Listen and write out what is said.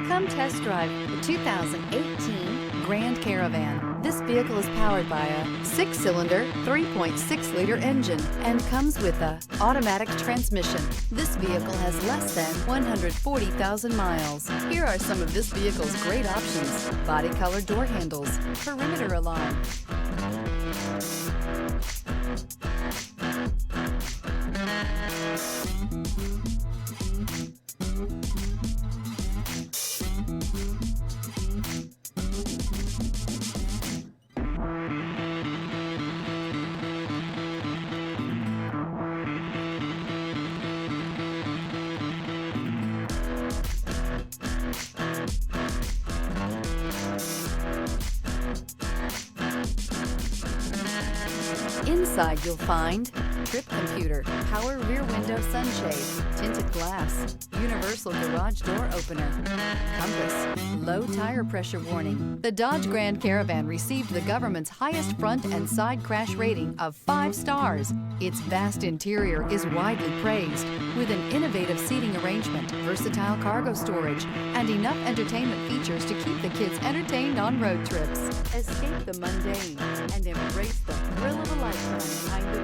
Come test drive the 2018 Grand Caravan. This vehicle is powered by a 6-cylinder, 3.6-liter engine and comes with a automatic transmission. This vehicle has less than 140,000 miles. Here are some of this vehicle's great options: body color door handles, perimeter alarm, Inside you'll find trip computer, power rear window sunshade, tinted glass, universal garage door opener, compass, low tire pressure warning. The Dodge Grand Caravan received the government's highest front and side crash rating of 5 stars. Its vast interior is widely praised, with an innovative seating arrangement, versatile cargo storage, and enough entertainment features to keep the kids entertained on road trips. Escape the mundane and embrace the thrill of a lifetime behind the